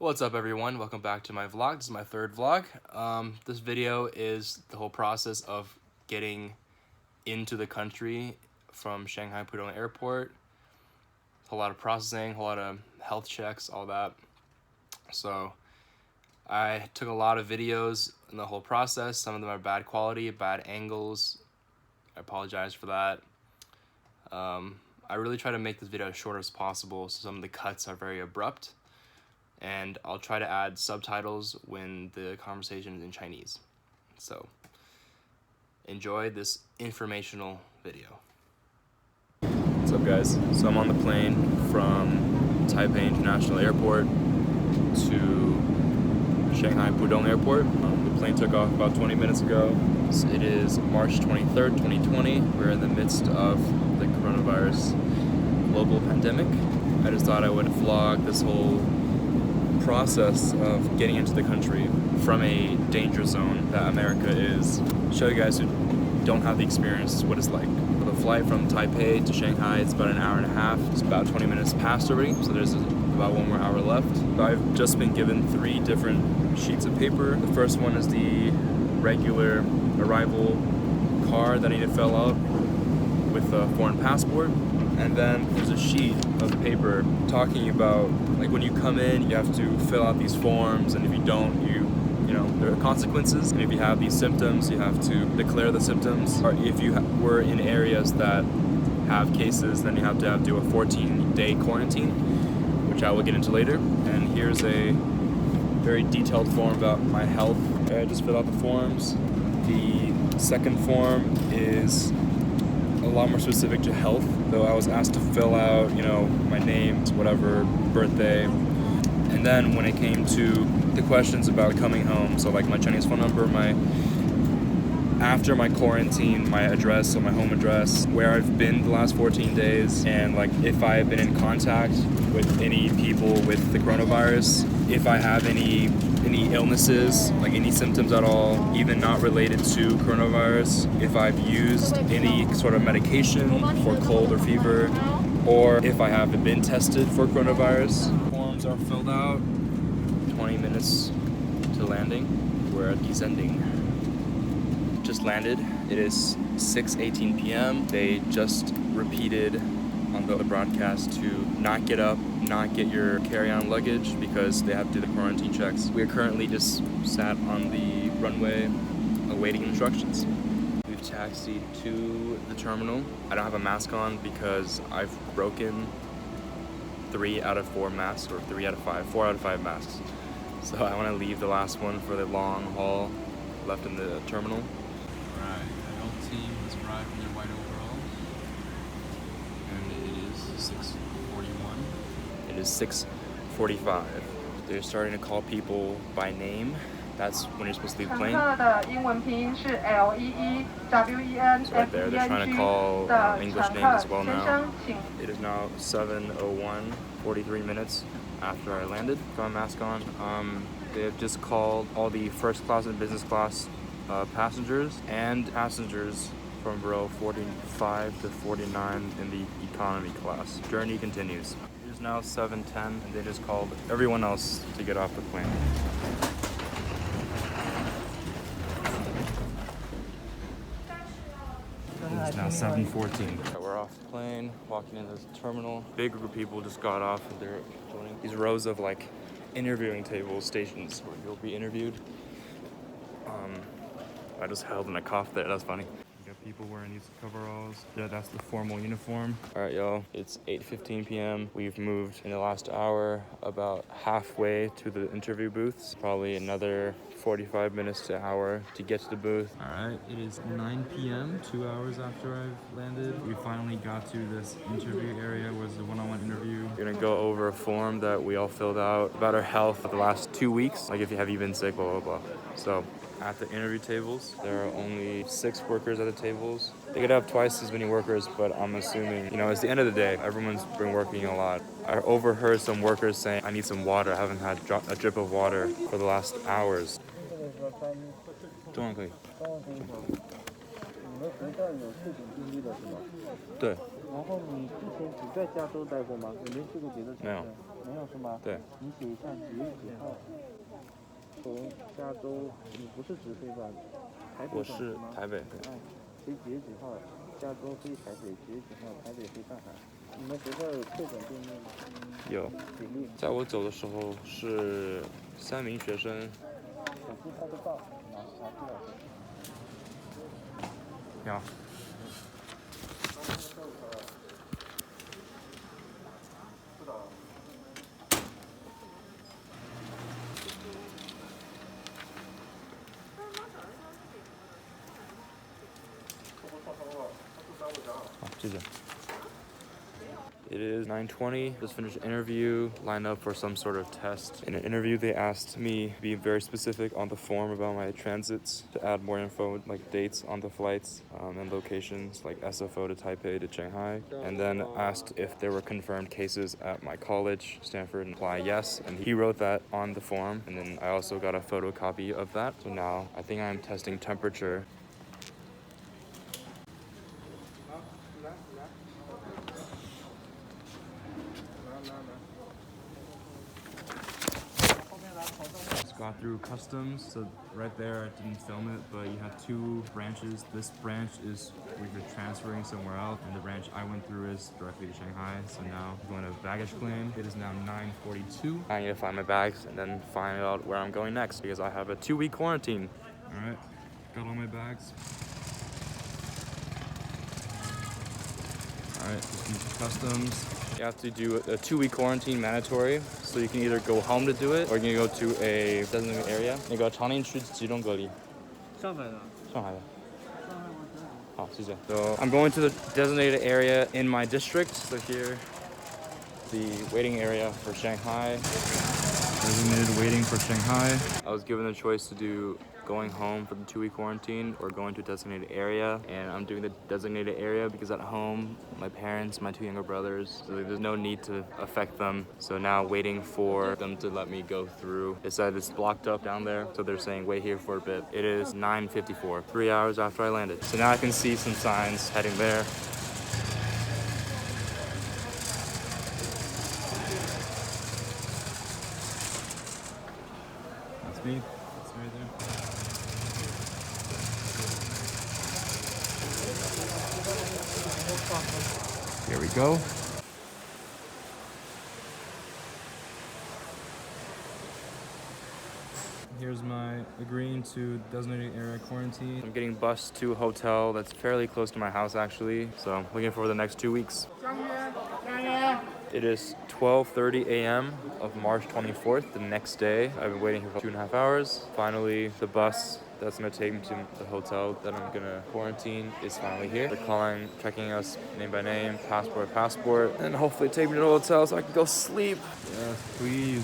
What's up everyone, welcome back to my vlog. This is my third vlog. This video is the whole process of getting into the country from Shanghai Pudong Airport. A lot of processing, a lot of health checks, all that. So I took a lot of videos in the whole process. Some of them are bad quality, bad angles. I apologize for that. I really try to make this video as short as possible, so some of the cuts are very abrupt. And I'll try to add subtitles when the conversation is in Chinese. So enjoy this informational video. What's up guys? So I'm on the plane from Taipei International Airport to Shanghai Pudong Airport. The plane took off about 20 minutes ago. So it is March 23rd, 2020. We're in the midst of the coronavirus global pandemic. I just thought I would vlog this whole process of getting into the country from a danger zone that America is. Show you guys who don't have the experience what it's like. The flight from Taipei to Shanghai, it's about an hour and a half. It's about 20 minutes past already, so there's about 1 more hour left. I've just been given 3 different sheets of paper. The first one is the regular arrival card that I need to fill out with a foreign passport. And then there's a sheet of paper talking about, like, when you come in, you have to fill out these forms, and if you don't, you know, there are consequences. And if you have these symptoms, you have to declare the symptoms. Or if you were in areas that have cases, then you have to do a 14-day quarantine, which I will get into later. And here's a very detailed form about my health. I just filled out the forms. The second form is a lot more specific to health, though I was asked to fill out, you know, my name, whatever, birthday. And then when it came to the questions about coming home, so like my Chinese phone number, after my quarantine, my address, so my home address, where I've been the last 14 days, and like if I have been in contact with any people with the coronavirus, if I have any illnesses, like any symptoms at all, even not related to coronavirus, if I've used any sort of medication for cold or fever, or if I haven't been tested for coronavirus. Forms are filled out. 20 minutes to landing. We're descending. Just landed. It is 6:18 p.m. They just repeated on the broadcast to not get up, not get your carry-on luggage because they have to do the quarantine checks. We are currently just sat on the runway awaiting instructions. We've taxied to the terminal. I don't have a mask on because I've broken 3 out of 4 masks, or 3 out of 5, 4 out of 5 masks. So I want to leave the last one for the long haul left in the terminal. Alright, the health team has arrived in their white overalls. And it is 6:41. It is 6:45. They're starting to call people by name. That's when you're supposed to leave the plane. So right there, they're trying to call English names as well now. It is now 7:01, 43 minutes after I landed. Got my mask on. They have just called all the first class and business class passengers and passengers from row 45 to 49 in the economy class. Journey continues. It is now 7:10 and they just called everyone else to get off the plane. It's now 7:14. We're off the plane, walking into the terminal. Big group of people just got off and they're joining these rows of like interviewing tables, stations where you'll be interviewed. I just held in a cough there, that's funny. You got people wearing these coveralls. Yeah, that's the formal uniform. All right, y'all, it's 8:15 p.m. We've moved in the last hour about halfway to the interview booths. Probably another 45 minutes to an hour to get to the booth. All right, it is 9 p.m., 2 hours after I've landed. We finally got to this interview area, was the one-on-one interview. We're gonna go over a form that we all filled out about our health for the last 2 weeks. Like if you have you been sick, blah, blah, blah. So at the interview tables, there are only 6 workers at the tables. They could have twice as many workers, but I'm assuming, you know, it's the end of the day. Everyone's been working a lot. I overheard some workers saying, I need some water. I haven't had a drip of water for the last hours. 中文可以。你们学校有确诊病例的是吗？对。然后你之前只在加州待过吗？有没有去过别的城市？没有。没有是吗？对，你写一下几月几号从加州，你不是直飞吧？台北我是转机吗？台北。哎，飞几月几号？加州飞台北，几月几号？台北飞上海。你们学校有确诊病例吗？有，比例？在我走的时候是3名学生。手机拍个照，拿出来。你好。好，谢谢。It is 9:20. Just finished an interview, lined up for some sort of test. In an interview, they asked me to be very specific on the form about my transits, to add more info, like dates on the flights and locations, like SFO to Taipei to Shanghai. And then asked if there were confirmed cases at my college, Stanford, and apply yes. And he wrote that on the form. And then I also got a photocopy of that. So now I think I'm testing temperature. Just got through customs, so right there I didn't film it, but you have 2 branches. This branch is where you're transferring somewhere else, and the branch I went through is directly to Shanghai. So now I'm going to baggage claim. It is now 9:42. I need to find my bags and then find out where I'm going next because I have a 2-week quarantine. All right, got all my bags. All right, just need customs. You have to do a 2-week quarantine mandatory, so you can either go home to do it or you can go to a designated area. 那个长宁区集中隔离。上海的。上海的。好，谢谢。So I'm going to the designated area in my district. So here, the waiting area for Shanghai. Designated waiting for Shanghai. I was given the choice to do going home for the 2-week quarantine or going to a designated area, and I'm doing the designated area because at home my parents, my 2 younger brothers, so there's no need to affect them. So now waiting for them to let me go through. They said it's blocked up down there, so they're saying wait here for a bit. It is 9:54, 3 hours after I landed. So now I can see some signs heading there. That's me. It's right there. Here we go. Here's my agreeing to designated area quarantine. I'm getting bused to a hotel that's fairly close to my house actually. So I'm looking for the next 2 weeks. It is 12:30 a.m. of March 24th, the next day. I've been waiting here for 2.5 hours. Finally, the bus that's gonna take me to the hotel that I'm gonna quarantine is finally here. They're calling, checking us name by name, passport, and hopefully take me to the hotel so I can go sleep. Yes, please.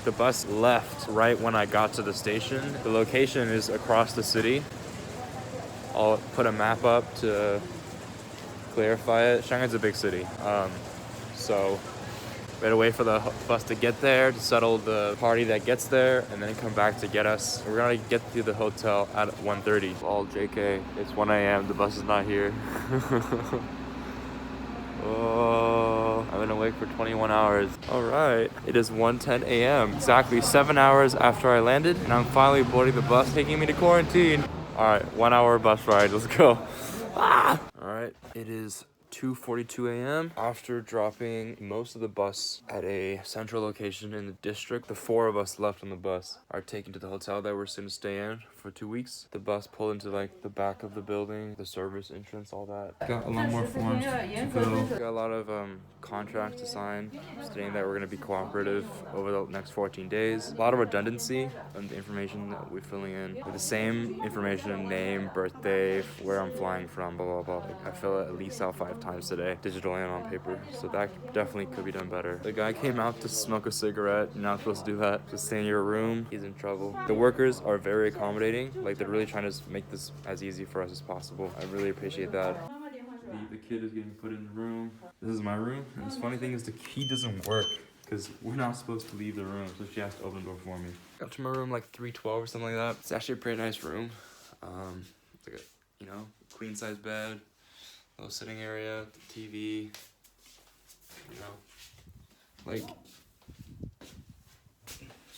The bus left right when I got to the station. The location is across the city. I'll put a map up to clarify it. Shanghai's a big city. So we had to wait for the bus to get there to settle the party that gets there and then come back to get us. We're gonna get to the hotel at 1:30. All JK, it's 1 a.m. The bus is not here. Oh, I've been awake for 21 hours. All right, it is 1:10 a.m. Exactly 7 hours after I landed, and I'm finally boarding the bus taking me to quarantine. All right, 1 hour bus ride, let's go. Ah! All right, it is 2:42 a.m. After dropping most of the bus at a central location in the district, the 4 of us left on the bus are taken to the hotel that we're going to stay in for 2 weeks. The bus pulled into like the back of the building, the service entrance, all that. Got a lot more forms to fill. Got a lot of contracts to sign, stating that we're going to be cooperative over the next 14 days. A lot of redundancy on the information that we're filling in. With the same information, name, birthday, where I'm flying from, blah, blah, blah. Like, I fill it at least out 5 times today, digitally and on paper. So that definitely could be done better. The guy came out to smoke a cigarette. You're not supposed to do that. Just stay in your room. He's in trouble. The workers are very accommodating. Like, they're really trying to make this as easy for us as possible. I really appreciate that. The kid is getting put in the room. This is my room. And the funny thing is the key doesn't work because we're not supposed to leave the room. So she has to open the door for me. Got to my room like 312 or something like that. It's actually a pretty nice room. It's like a, queen size bed, little sitting area, TV, like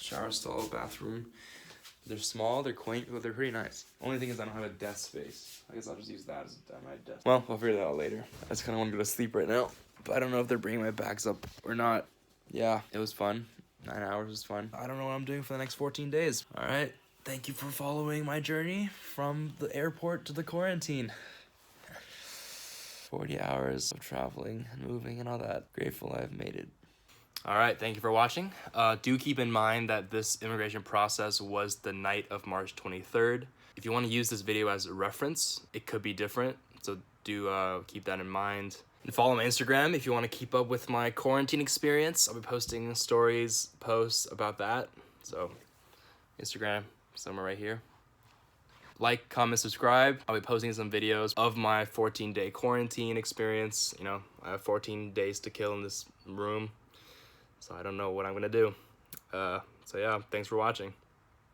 shower stall, bathroom. They're small, they're quaint, but they're pretty nice. Only thing is I don't have a desk space. I guess I'll just use that as my desk. Well, I'll figure that out later. I just kind of want to go to sleep right now. But I don't know if they're bringing my bags up or not. Yeah, it was fun. 9 hours was fun. I don't know what I'm doing for the next 14 days. All right. Thank you for following my journey from the airport to the quarantine. 40 hours of traveling and moving and all that. Grateful I've made it. All right, thank you for watching. Do keep in mind that this immigration process was the night of March 23rd. If you want to use this video as a reference, it could be different, so do keep that in mind. And follow my Instagram if you want to keep up with my quarantine experience. I'll be posting stories, posts about that. So Instagram, somewhere right here. Like, comment, subscribe. I'll be posting some videos of my 14-day quarantine experience. You know, I have 14 days to kill in this room. So I don't know what I'm gonna do. So yeah, thanks for watching.